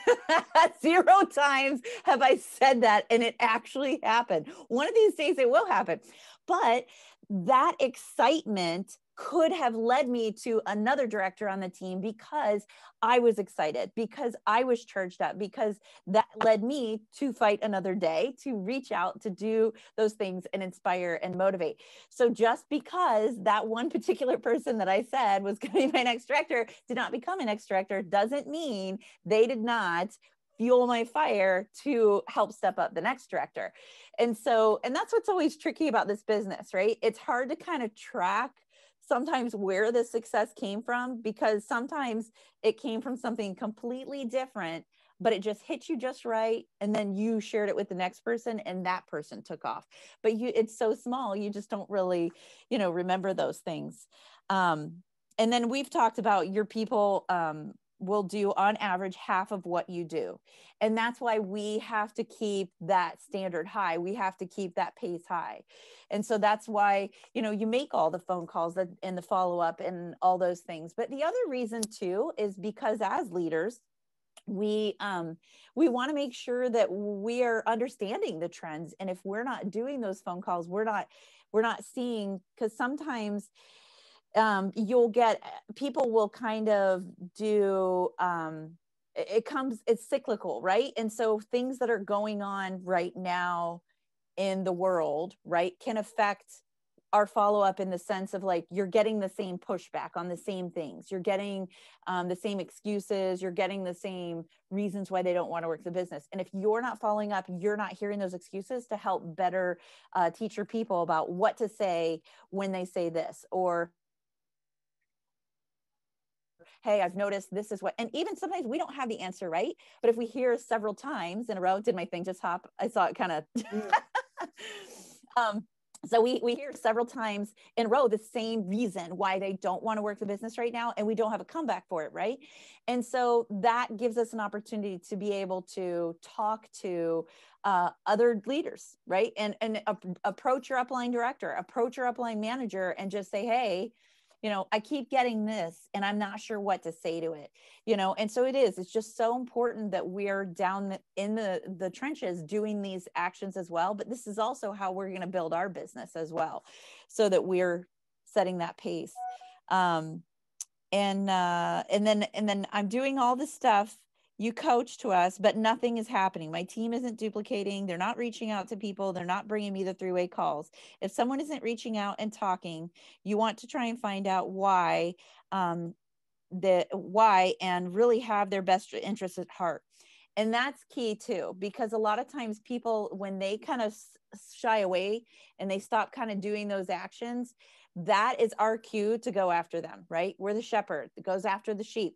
0 times have I said that, and it actually happened. One of these days it will happen. But that excitement could have led me to another director on the team, because I was excited, because I was charged up, because that led me to fight another day, to reach out, to do those things and inspire and motivate. So just because that one particular person that I said was going to be my next director did not become a next director, doesn't mean they did not fuel my fire to help step up the next director. And that's what's always tricky about this business, right? It's hard to kind of track sometimes where the success came from, because sometimes it came from something completely different, but it just hit you just right. And then you shared it with the next person and that person took off. But it's so small, you just don't really, remember those things. And then we've talked about your people will do on average half of what you do. And that's why we have to keep that standard high. We have to keep that pace high. And so that's why, you make all the phone calls and the follow-up and all those things. But the other reason too, is because as leaders, we want to make sure that we are understanding the trends. And if we're not doing those phone calls, we're not seeing, because sometimes you'll get, people will kind of do, it's cyclical, right? And so things that are going on right now in the world, right, can affect our follow-up in the sense of like, you're getting the same pushback on the same things. You're getting the same excuses. You're getting the same reasons why they don't want to work the business. And if you're not following up, you're not hearing those excuses to help better teach your people about what to say when they say this, or hey, I've noticed this is what, and even sometimes we don't have the answer, right? But if we hear several times in a row, did my thing just hop? I saw it kind of, So we hear several times in a row the same reason why they don't want to work the business right now, and we don't have a comeback for it, right? And so that gives us an opportunity to be able to talk to other leaders, right? And approach your upline director, approach your upline manager, and just say, hey, I keep getting this and I'm not sure what to say to it, and so it's just so important that we're down in the trenches doing these actions as well. But this is also how we're going to build our business as well, so that we're setting that pace. And then I'm doing all this stuff. You coach to us, but nothing is happening. My team isn't duplicating. They're not reaching out to people. They're not bringing me the three-way calls. If someone isn't reaching out and talking, you want to try and find out why, and really have their best interests at heart. And that's key too, because a lot of times people, when they kind of shy away and they stop kind of doing those actions, that is our cue to go after them, right? We're the shepherd that goes after the sheep.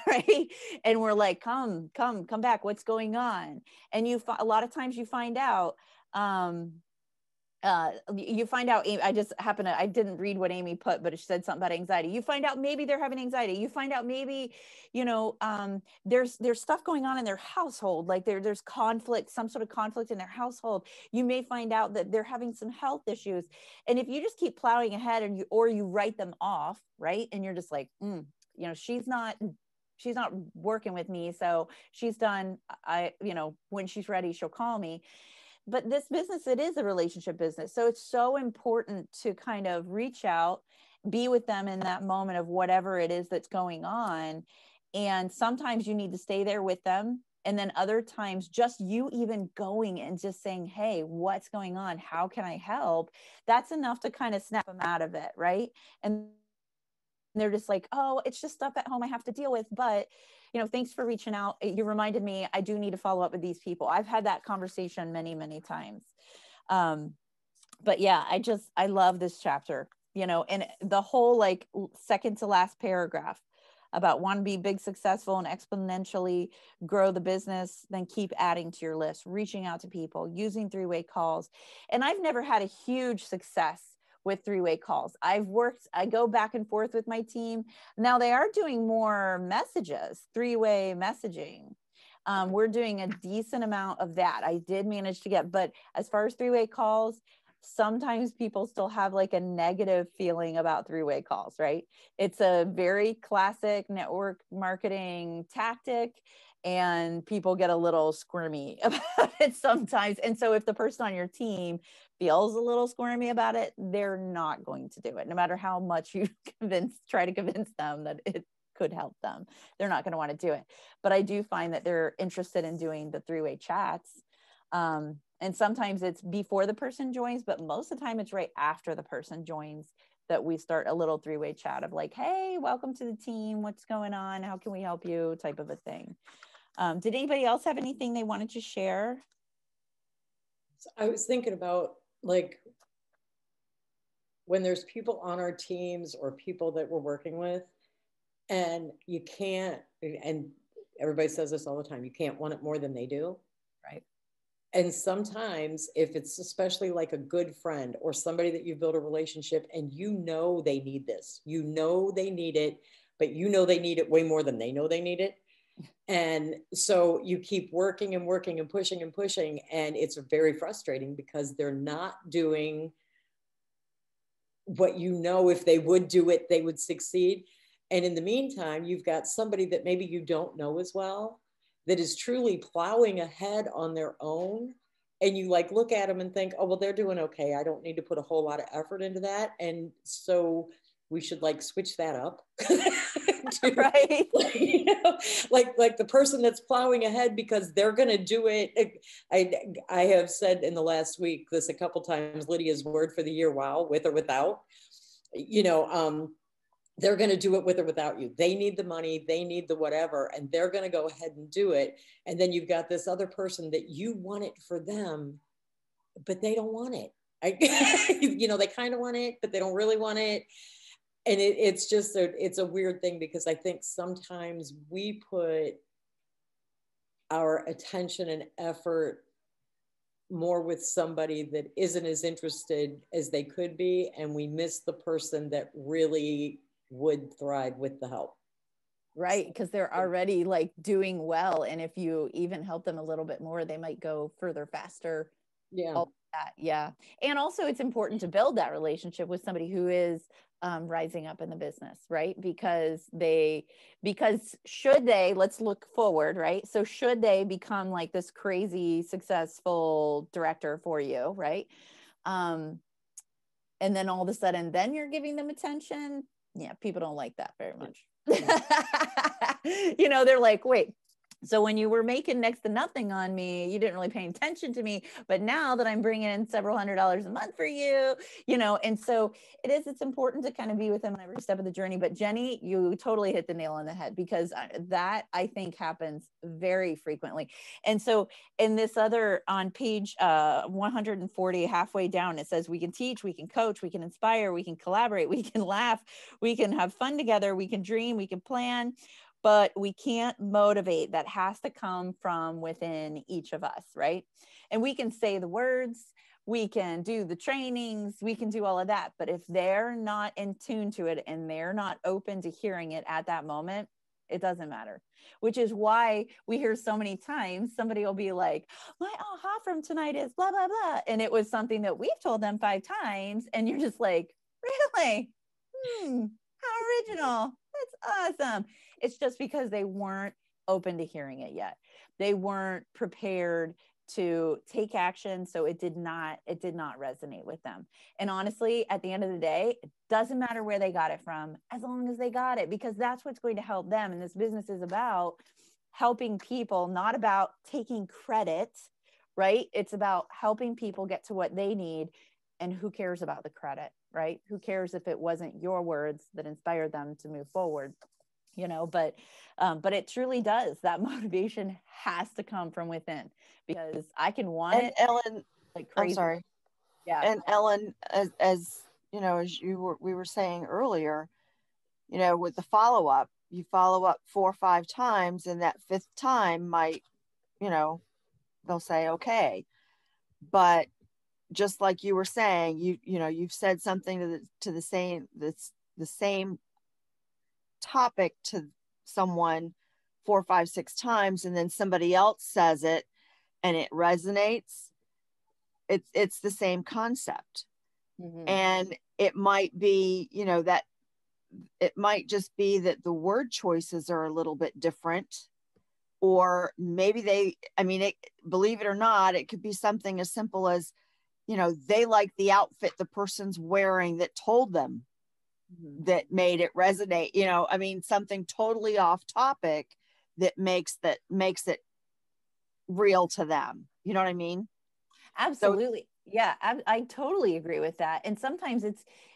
Right. And we're like, come back. What's going on? And a lot of times you find out, I didn't read what Amy put, but she said something about anxiety. You find out maybe they're having anxiety. You find out maybe, there's stuff going on in their household. Like there's conflict, some sort of conflict in their household. You may find out that they're having some health issues. And if you just keep plowing ahead or you write them off, right? And you're just like, she's not working with me. So she's done, when she's ready, she'll call me. But this business, it is a relationship business. So it's so important to kind of reach out, be with them in that moment of whatever it is that's going on. And sometimes you need to stay there with them. And then other times, just you even going and just saying, hey, what's going on? How can I help? That's enough to kind of snap them out of it, right? And they're just like, oh, it's just stuff at home I have to deal with. But, thanks for reaching out. You reminded me, I do need to follow up with these people. I've had that conversation many, many times. But yeah, I love this chapter, and the whole second to last paragraph about want to be big, successful, and exponentially grow the business, then keep adding to your list, reaching out to people, using three-way calls. And I've never had a huge success with three-way calls. I go back and forth with my team. Now they are doing more messages, three-way messaging. We're doing a decent amount of that. I did manage to but as far as three-way calls, sometimes people still have a negative feeling about three-way calls, right? It's a very classic network marketing tactic, and people get a little squirmy about it sometimes. And so if the person on your team feels a little squirmy about it, they're not going to do it. No matter how much you try to convince them that it could help them, they're not going to want to do it. But I do find that they're interested in doing the three-way chats. And sometimes it's before the person joins, but most of the time it's right after the person joins that we start a little three-way chat of hey, welcome to the team. What's going on? How can we help you? Type of a thing. Did anybody else have anything they wanted to share? So I was thinking about when there's people on our teams or people that we're working with, and you can't, and everybody says this all the time, you can't want it more than they do. Right. And sometimes if it's especially a good friend or somebody that you've built a relationship and they need this, they need it, but they need it way more than they know they need it. And so you keep working and working and pushing, and it's very frustrating because they're not doing what if they would do it, they would succeed. And in the meantime, you've got somebody that maybe you don't know as well that is truly plowing ahead on their own. And you look at them and think, oh, well, they're doing okay. I don't need to put a whole lot of effort into that. And so we should switch that up. Right. The person that's plowing ahead because they're going to do it. I have said in the last week this a couple times, Lydia's word for the year, wow, with or without, they're going to do it with or without you. They need the money, they need the whatever, and they're going to go ahead and do it. And then you've got this other person that you want it for them, but they don't want it. They kind of want it, but they don't really want it. And it's just it's a weird thing because I think sometimes we put our attention and effort more with somebody that isn't as interested as they could be, and we miss the person that really would thrive with the help. Right, because they're already like doing well, and if you even help them a little bit more, they might go further faster. Yeah. All that, yeah. And also it's important to build that relationship with somebody who is rising up in the business, right? Because should they, let's look forward, right? So should they become like this crazy successful director for you, right? And then all of a sudden, then you're giving them attention. Yeah, people don't like that very much. You know, they're like, wait, so when you were making next to nothing on me, you didn't really pay attention to me, but now that I'm bringing in several $100s a month for you, you know, and so it's important to kind of be with them on every step of the journey. But Jenny, you totally hit the nail on the head, because that I think happens very frequently. And so in this other, on page 140, halfway down, it says we can teach, we can coach, we can inspire, we can collaborate, we can laugh, we can have fun together, we can dream, we can plan, but we can't motivate. That has to come from within each of us, right? And we can say the words, we can do the trainings, we can do all of that, but if they're not in tune to it and they're not open to hearing it at that moment, it doesn't matter. Which is why we hear so many times somebody will be like, my aha from tonight is blah, blah, blah. And it was something that we've told them 5 times. And you're just like, really? How original. That's awesome. It's just because they weren't open to hearing it yet. They weren't prepared to take action. So it did not resonate with them. And honestly, at the end of the day, it doesn't matter where they got it from, as long as they got it, because that's what's going to help them. And this business is about helping people, not about taking credit, right? It's about helping people get to what they need. And who cares about the credit, right? Who cares if it wasn't your words that inspired them to move forward? You know, but it truly does. That motivation has to come from within, because I can want it. Ellen, like crazy. I'm sorry. Yeah. And Ellen, as you know, as we were saying earlier, you know, with the follow-up, you follow up 4 or 5 times, and that 5th time might, you know, they'll say, okay. But just like you were saying, you know, you've said something to the same topic to someone 4, 5, 6 times, and then somebody else says it and it resonates. It's the same concept. Mm-hmm. And it might be, you know, that it might just be that the word choices are a little bit different, or maybe believe it or not, it could be something as simple as, you know, they like the outfit the person's wearing that told them, mm-hmm. that made it resonate, you know, I mean, something totally off topic that makes it real to them. You know what I mean? Absolutely. So, yeah, I totally agree with that. And sometimes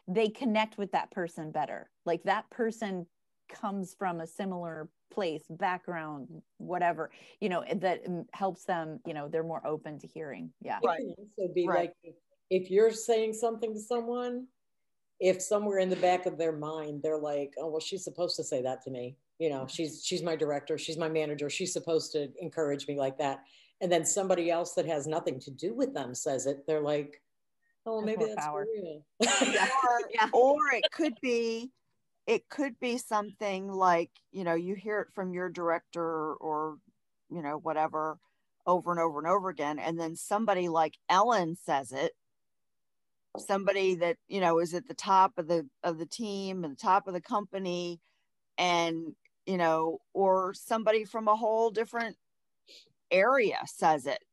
they connect with that person better. Like that person comes from a similar place, background, whatever, you know, that helps them, you know, they're more open to hearing. Yeah. It can also be like, if you're saying something to someone, if somewhere in the back of their mind, they're like, oh, well, she's supposed to say that to me. You know, she's my director, she's my manager, she's supposed to encourage me like that. And then somebody else that has nothing to do with them says it, they're like, oh, well, maybe that's for real. Or it could be something like, you know, you hear it from your director or, you know, whatever, over and over and over again. And then somebody like Ellen says it, somebody that, you know, is at the top of the team and the top of the company, and, you know, or somebody from a whole different area says it,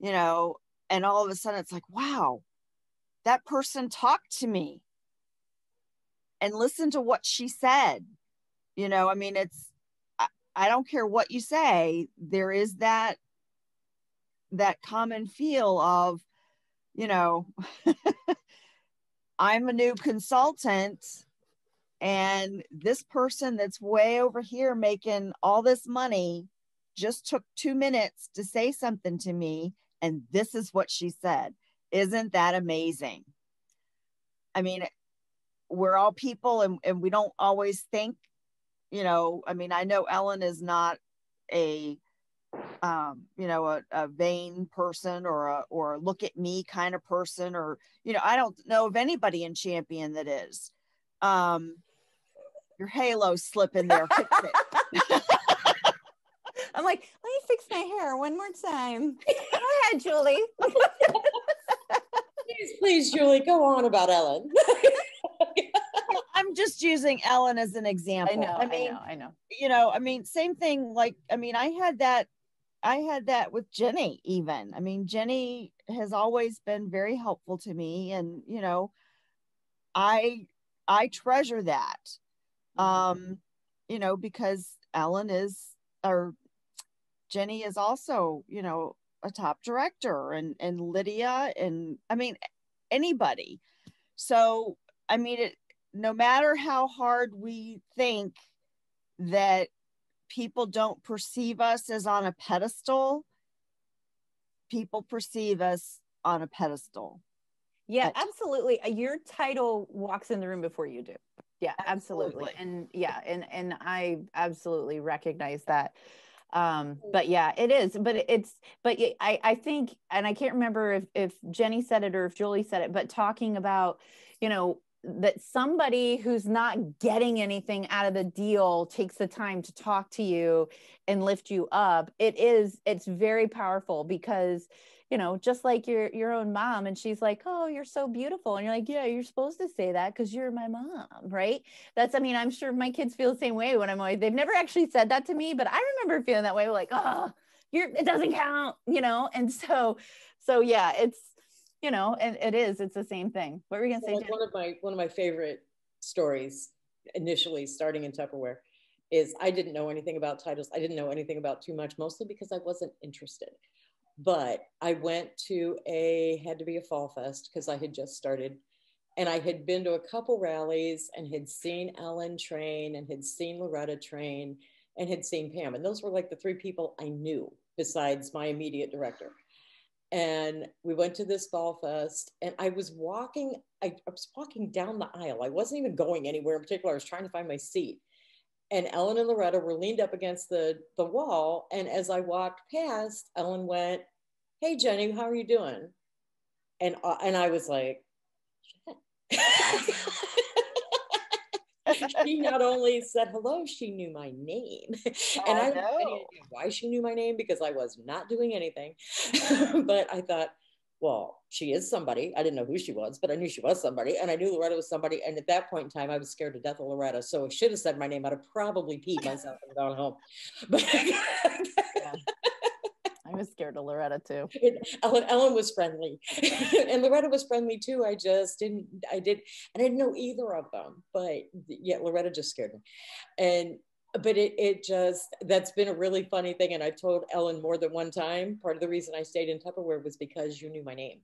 you know, and all of a sudden it's like, wow, that person talked to me and listen to what she said. You know, I mean, I don't care what you say, there is that common feel of, you know, I'm a new consultant, and this person that's way over here making all this money just took 2 minutes to say something to me, and this is what she said. Isn't that amazing? I mean, we're all people, and we don't always think, you know, I mean, I know Ellen is not a you know, a vain person or a look at me kind of person, or, you know, I don't know of anybody in Champion that is. Your halo's slipping there. Fix it. I'm like, let me fix my hair one more time. Go ahead, Julie. Please, Julie, go on about Ellen. I'm just using Ellen as an example. I know. You know, I mean, same thing. Like, I mean, I had that with Jenny even. I mean, Jenny has always been very helpful to me, and, you know, I treasure that. You know, because Ellen is, or Jenny is also, you know, a top director, and Lydia, and I mean, anybody. So, I mean, no matter how hard we think that people don't perceive us as on a pedestal, people perceive us on a pedestal. Yeah, absolutely. Your title walks in the room before you do. Yeah, absolutely. And yeah, and I absolutely recognize that. But yeah, it is, but I think, and I can't remember if Jenny said it or if Julie said it, but talking about, you know, that somebody who's not getting anything out of the deal takes the time to talk to you and lift you up. It's very powerful, because, you know, just like your own mom, and she's like, oh, you're so beautiful, and you're like, yeah, you're supposed to say that because you're my mom, right? I mean, I'm sure my kids feel the same way when they've never actually said that to me, but I remember feeling that way, like, oh, it doesn't count, you know? And so yeah, it's, you know, and it's the same thing. What were you gonna say, Jenny? One of my favorite stories, initially starting in Tupperware, is I didn't know anything about titles. I didn't know anything about Too Much, mostly because I wasn't interested. But I went to had to be a fall fest because I had just started, and I had been to a couple rallies and had seen Ellen train and had seen Loretta train and had seen Pam. And those were like the three people I knew besides my immediate director. And we went to this fall fest, and I was walking down the aisle. I wasn't even going anywhere in particular. I was trying to find my seat. And Ellen and Loretta were leaned up against the wall. And as I walked past, Ellen went, hey, Jenny, how are you doing? And I was like, shit. She not only said hello, she knew my name. And I don't have any idea why she knew my name, because I was not doing anything. But I thought, well, she is somebody. I didn't know who she was, but I knew she was somebody. And I knew Loretta was somebody. And at that point in time, I was scared to death of Loretta. So I should have said my name. I'd have probably peed myself and gone home. But yeah. I was scared of Loretta too. Ellen was friendly, and Loretta was friendly too. I didn't know either of them, but yeah, Loretta just scared me. But that's been a really funny thing. And I've told Ellen more than one time, part of the reason I stayed in Tupperware was because you knew my name.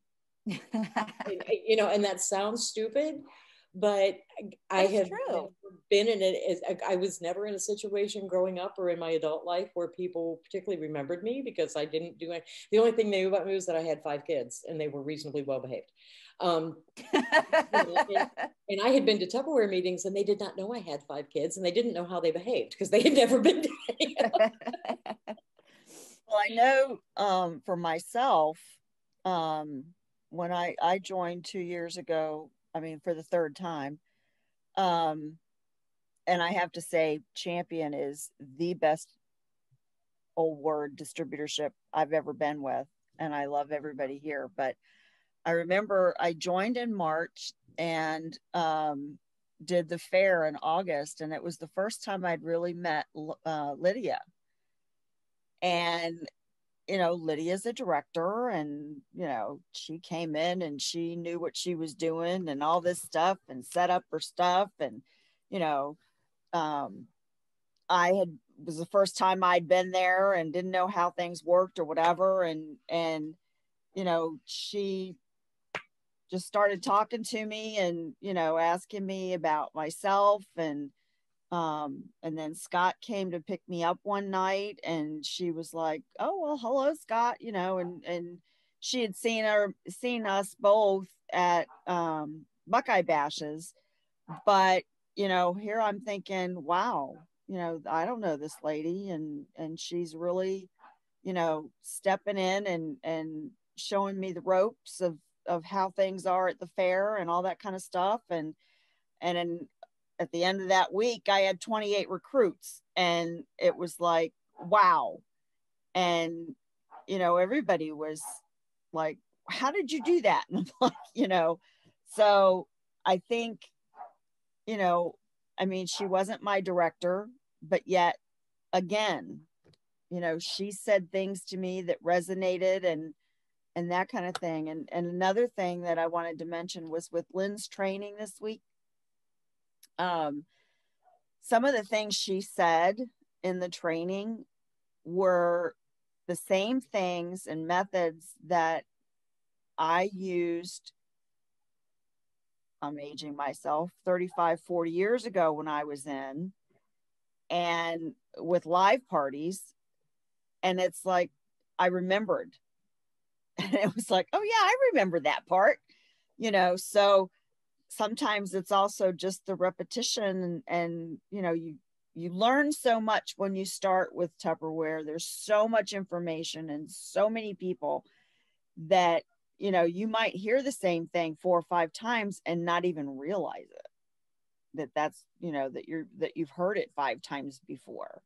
You know, and that sounds stupid, but I have been in it. I was never in a situation growing up or in my adult life where people particularly remembered me because I didn't do it. The only thing they knew about me was that I had 5 kids and they were reasonably well behaved. And I had been to Tupperware meetings and they did not know I had 5 kids, and they didn't know how they behaved because they had never been to any of them. Well, I know for myself, when I joined 2 years ago, I mean, for the 3rd time, and I have to say, Champion is the best old word distributorship I've ever been with, and I love everybody here. But I remember I joined in March and did the fair in August, and it was the first time I'd really met Lydia. And you know, Lydia's a director, and you know, she came in and she knew what she was doing and all this stuff, and set up her stuff. And you know, was the first time I'd been there and didn't know how things worked or whatever, and you know, she just started talking to me and you know, asking me about myself. And then Scott came to pick me up one night, and she was like, oh, well, hello, Scott, you know, and she had seen us both at Buckeye Bashes. But, you know, here I'm thinking, wow, you know, I don't know this lady, and she's really you know, stepping in and showing me the ropes of how things are at the fair and all that kind of stuff. And then at the end of that week, I had 28 recruits, and it was like, wow. And, you know, everybody was like, how did you do that? And I'm like, you know, so I think, you know, I mean, she wasn't my director, but yet again, you know, she said things to me that resonated and that kind of thing. And another thing that I wanted to mention was with Lynn's training this week. Some of the things she said in the training were the same things and methods that I used, I'm aging myself, 35, 40 years ago when I was in, and with live parties. And it's like, I remembered. And it was like, oh yeah, I remember that part, you know. So sometimes it's also just the repetition, and you know, you learn so much when you start with Tupperware. There's so much information and so many people that, you know, you might hear the same thing 4 or 5 times and not even realize it, that's, you know, that you've heard it 5 times before,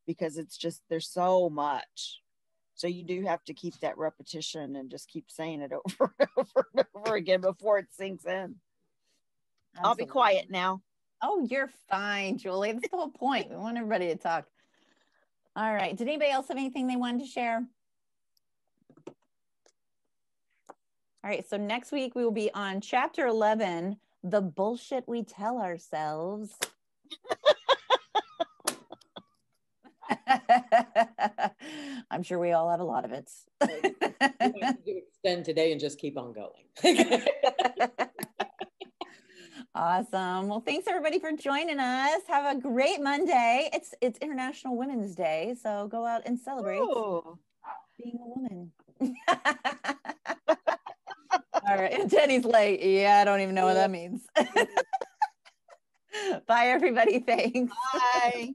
because it's just, there's so much. So you do have to keep that repetition and just keep saying it over and over and over again before it sinks in. Absolutely. I'll be quiet now. Oh, you're fine, Julie. That's the whole point. We want everybody to talk. All right. Did anybody else have anything they wanted to share? All right. So next week we will be on chapter 11, the bullshit we tell ourselves. I'm sure we all have a lot of it. We have to extend today and just keep on going. Awesome. Well, thanks everybody for joining us. Have a great Monday. It's International Women's Day, so go out and celebrate being a woman. All right. And Jenny's like, yeah, I don't even know what that means. Bye, everybody. Thanks. Bye.